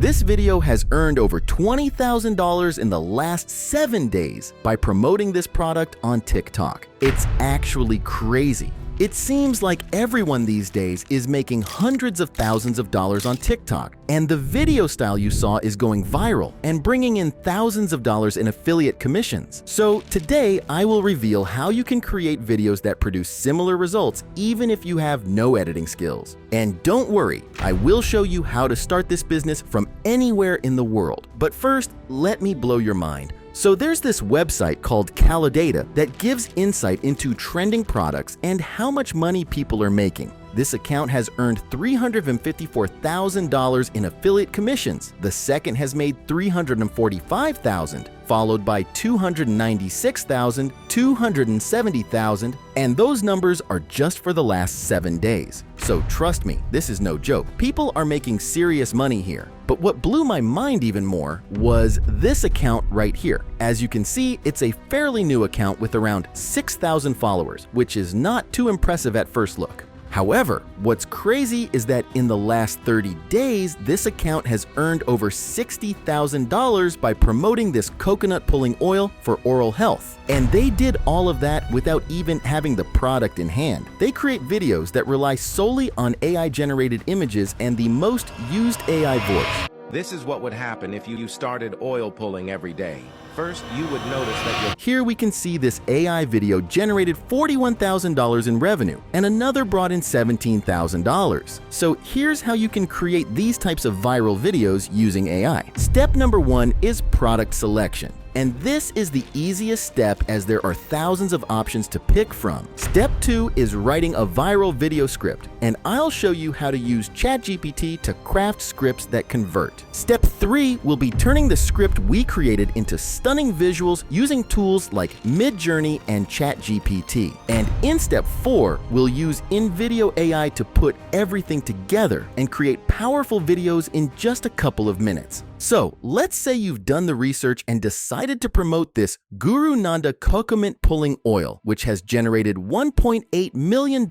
This video has earned over $20,000 in the last 7 days by promoting this product on TikTok. It's actually crazy. It seems like everyone these days is making hundreds of thousands of dollars on TikTok, and the video style you saw is going viral and bringing in thousands of dollars in affiliate commissions. So today, I will reveal how you can create videos that produce similar results even if you have no editing skills. And don't worry, I will show you how to start this business from anywhere in the world. But first, let me blow your mind. So there's this website called Calidata that gives insight into trending products and how much money people are making. This account has earned $354,000 in affiliate commissions. The second has made $345,000, followed by $296,000, $270,000, and those numbers are just for the last 7 days. So trust me, this is no joke. People are making serious money here. But what blew my mind even more was this account right here. As you can see, it's a fairly new account with around 6,000 followers, which is not too impressive at first look. However, what's crazy is that in the last 30 days, this account has earned over $60,000 by promoting this coconut pulling oil for oral health. And they did all of that without even having the product in hand. They create videos that rely solely on AI-generated images and the most used AI voice. This is what would happen if you started oil pulling every day. First, you would notice that Here we can see this AI video generated $41,000 in revenue, and another brought in $17,000. So here's how you can create these types of viral videos using AI. Step number 1 is product selection. And this is the easiest step as there are thousands of options to pick from. Step 2 is writing a viral video script, and I'll show you how to use ChatGPT to craft scripts that convert. Step 3 will be turning the script we created into stunning visuals using tools like Midjourney and ChatGPT. And in step 4, we'll use InVideo AI to put everything together and create powerful videos in just a couple of minutes. So let's say you've done the research and decided to promote this Guru Nanda coconut pulling oil, which has generated $1.8 million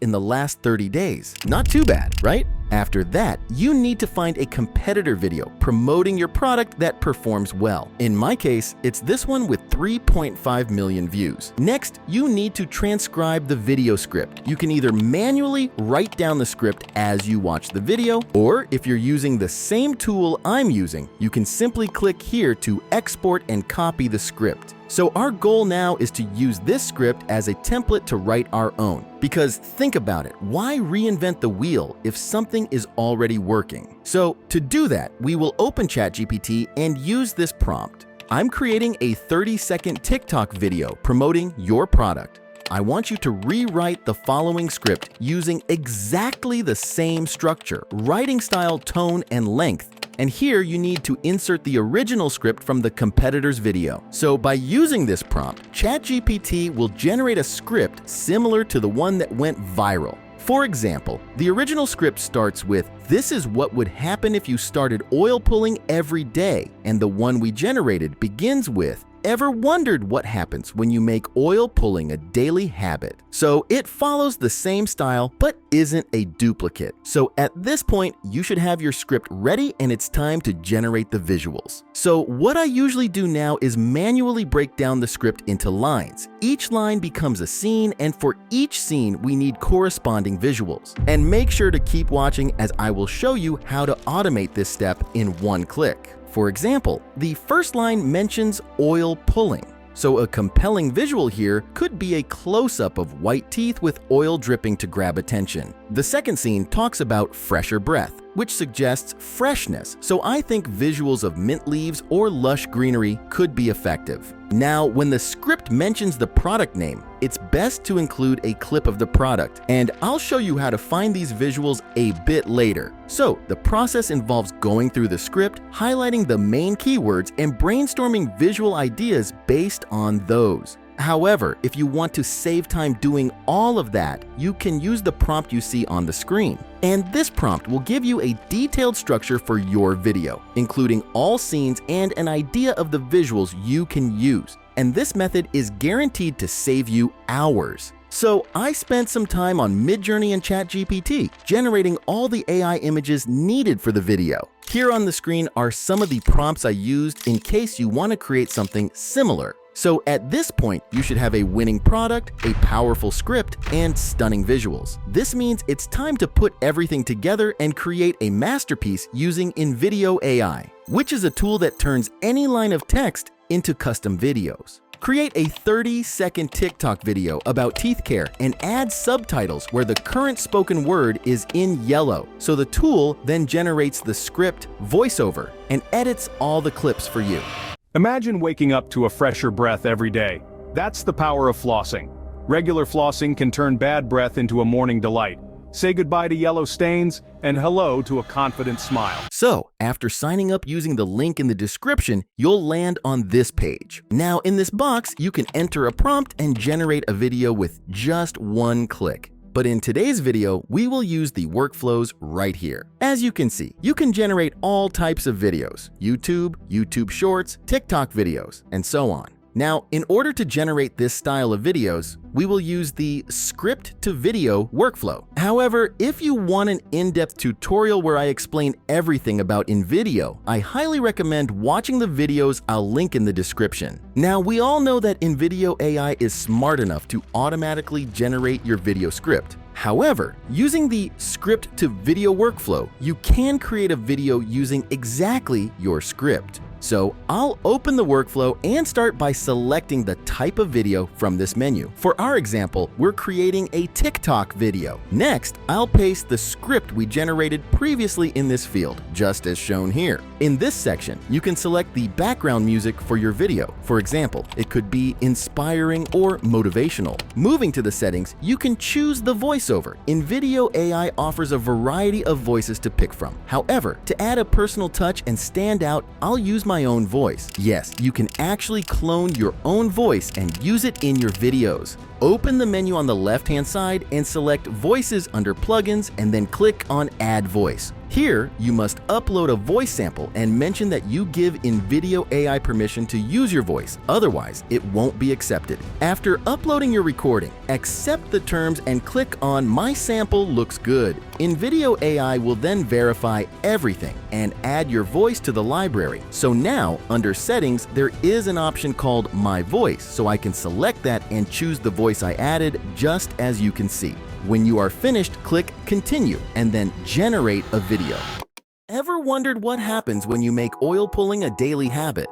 in the last 30 days. Not too bad, right? After that, you need to find a competitor video promoting your product that performs well. In my case, it's this one with 3.5 million views. Next, you need to transcribe the video script. You can either manually write down the script as you watch the video, or if you're using the same tool I'm using, you can simply click here to export and copy the script. So our goal now is to use this script as a template to write our own. Because think about it, why reinvent the wheel if something is already working? So to do that, we will open ChatGPT and use this prompt. I'm creating a 30-second TikTok video promoting your product. I want you to rewrite the following script using exactly the same structure, writing style, tone, and length. And here you need to insert the original script from the competitor's video. So by using this prompt, ChatGPT will generate a script similar to the one that went viral. For example, the original script starts with, "This is what would happen if you started oil pulling every day," and the one we generated begins with, "Ever wondered what happens when you make oil pulling a daily habit?" So it follows the same style, but isn't a duplicate. So at this point, you should have your script ready and it's time to generate the visuals. So what I usually do now is manually break down the script into lines. Each line becomes a scene, and for each scene, we need corresponding visuals. And make sure to keep watching as I will show you how to automate this step in one click. For example, the first line mentions oil pulling. So a compelling visual here could be a close-up of white teeth with oil dripping to grab attention. The second scene talks about fresher breath, which suggests freshness, so I think visuals of mint leaves or lush greenery could be effective. Now, when the script mentions the product name, it's best to include a clip of the product, and I'll show you how to find these visuals a bit later. So, the process involves going through the script, highlighting the main keywords, and brainstorming visual ideas based on those. However, if you want to save time doing all of that, you can use the prompt you see on the screen. And this prompt will give you a detailed structure for your video, including all scenes and an idea of the visuals you can use. And this method is guaranteed to save you hours. So I spent some time on Midjourney and ChatGPT, generating all the AI images needed for the video. Here on the screen are some of the prompts I used in case you want to create something similar. So at this point, you should have a winning product, a powerful script, and stunning visuals. This means it's time to put everything together and create a masterpiece using InVideo AI, which is a tool that turns any line of text into custom videos. Create a 30-second TikTok video about teeth care and add subtitles where the current spoken word is in yellow. So the tool then generates the script voiceover and edits all the clips for you. Imagine waking up to a fresher breath every day. That's the power of flossing. Regular flossing can turn bad breath into a morning delight. Say goodbye to yellow stains and hello to a confident smile. So, after signing up using the link in the description, you'll land on this page. Now, in this box, you can enter a prompt and generate a video with just one click. But in today's video, we will use the workflows right here. As you can see, you can generate all types of videos: YouTube Shorts, TikTok videos, and so on. Now, in order to generate this style of videos, we will use the script-to-video workflow. However, if you want an in-depth tutorial where I explain everything about InVideo, I highly recommend watching the videos I'll link in the description. Now, we all know that InVideo AI is smart enough to automatically generate your video script. However, using the script-to-video workflow, you can create a video using exactly your script. So I'll open the workflow and start by selecting the type of video from this menu. For our example, we're creating a TikTok video. Next, I'll paste the script we generated previously in this field, just as shown here. In this section, you can select the background music for your video. For example, it could be inspiring or motivational. Moving to the settings, you can choose the voiceover. InVideo AI offers a variety of voices to pick from. However, to add a personal touch and stand out, I'll use my own voice. Yes, you can actually clone your own voice and use it in your videos. Open the menu on the left-hand side and select Voices under Plugins and then click on Add Voice. Here, you must upload a voice sample and mention that you give InVideo AI permission to use your voice, otherwise it won't be accepted. After uploading your recording, accept the terms and click on My Sample Looks Good. InVideo AI will then verify everything and add your voice to the library. So now, under Settings, there is an option called My Voice, so I can select that and choose the voice I added, just as you can see. When you are finished, click Continue and then generate a video. Ever wondered what happens when you make oil pulling a daily habit?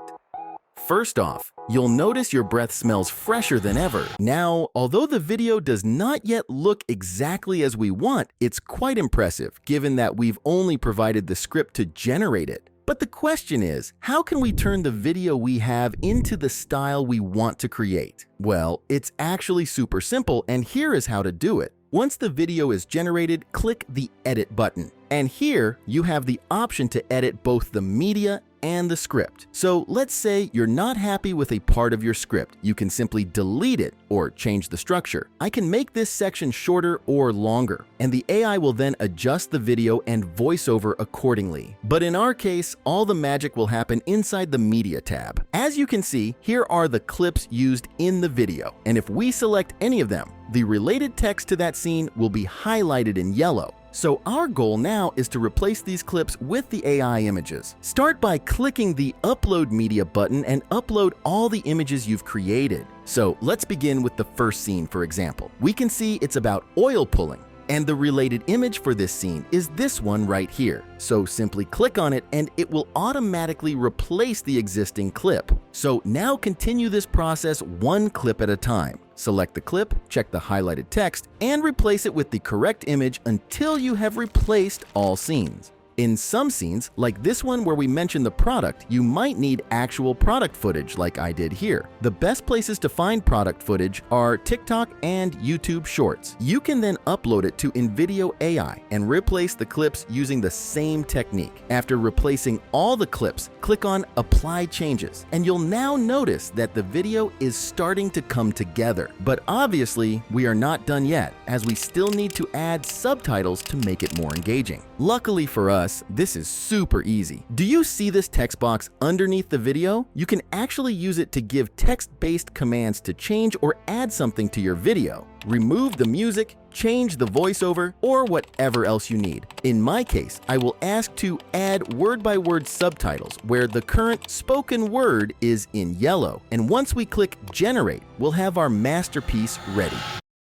First off, you'll notice your breath smells fresher than ever. Now, although the video does not yet look exactly as we want, it's quite impressive given that we've only provided the script to generate it. But the question is, how can we turn the video we have into the style we want to create? Well, it's actually super simple, and here is how to do it. Once the video is generated, click the Edit button. And here, you have the option to edit both the media and the script. So let's say you're not happy with a part of your script. You can simply delete it or change the structure. I can make this section shorter or longer, and the AI will then adjust the video and voiceover accordingly. But in our case, all the magic will happen inside the Media tab. As you can see, here are the clips used in the video, and if we select any of them, the related text to that scene will be highlighted in yellow. So our goal now is to replace these clips with the AI images. Start by clicking the Upload Media button and upload all the images you've created. So let's begin with the first scene, for example. We can see it's about oil pulling, and the related image for this scene is this one right here. So simply click on it and it will automatically replace the existing clip. So now continue this process one clip at a time. Select the clip, check the highlighted text, and replace it with the correct image until you have replaced all scenes. In some scenes, like this one where we mention the product, you might need actual product footage like I did here. The best places to find product footage are TikTok and YouTube Shorts. You can then upload it to InVideo AI and replace the clips using the same technique. After replacing all the clips, click on Apply Changes, and you'll now notice that the video is starting to come together. But obviously, we are not done yet, as we still need to add subtitles to make it more engaging. Luckily for us, this is super easy. Do you see this text box underneath the video? You can actually use it to give text-based commands to change or add something to your video. Remove the music, change the voiceover, or whatever else you need. In my case, I will ask to add word-by-word subtitles where the current spoken word is in yellow. And once we click Generate, we'll have our masterpiece ready.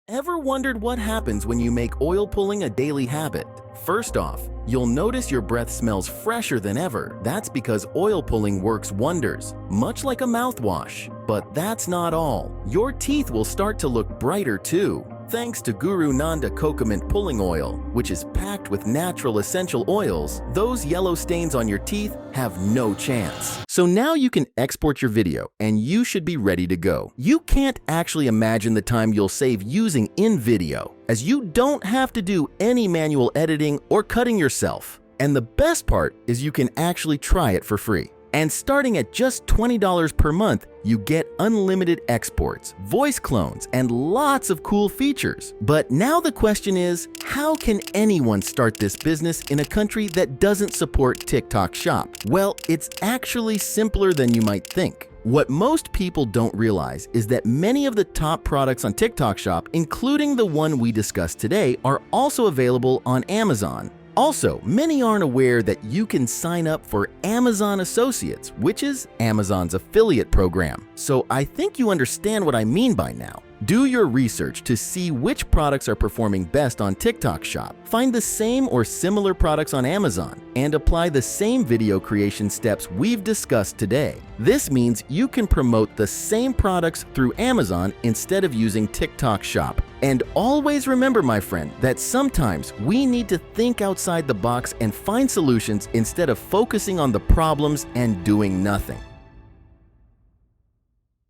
Ever wondered what happens when you make oil pulling a daily habit? First off, you'll notice your breath smells fresher than ever. That's because oil pulling works wonders, much like a mouthwash. But that's not all. Your teeth will start to look brighter too, thanks to Guru Nanda Coconut Pulling Oil, which is packed with natural essential oils. Those yellow stains on your teeth have no chance. So now you can export your video and you should be ready to go. You can't actually imagine the time you'll save using InVideo, as you don't have to do any manual editing or cutting yourself. And the best part is you can actually try it for free. And starting at just $20 per month, you get unlimited exports, voice clones, and lots of cool features. But now the question is, how can anyone start this business in a country that doesn't support TikTok Shop? Well, it's actually simpler than you might think. What most people don't realize is that many of the top products on TikTok Shop, including the one we discussed today, are also available on Amazon. Also, many aren't aware that you can sign up for Amazon Associates, which is Amazon's affiliate program. So I think you understand what I mean by now. Do your research to see which products are performing best on TikTok Shop. Find the same or similar products on Amazon and apply the same video creation steps we've discussed today. This means you can promote the same products through Amazon instead of using TikTok Shop. And always remember, my friend, that sometimes we need to think outside the box and find solutions instead of focusing on the problems and doing nothing.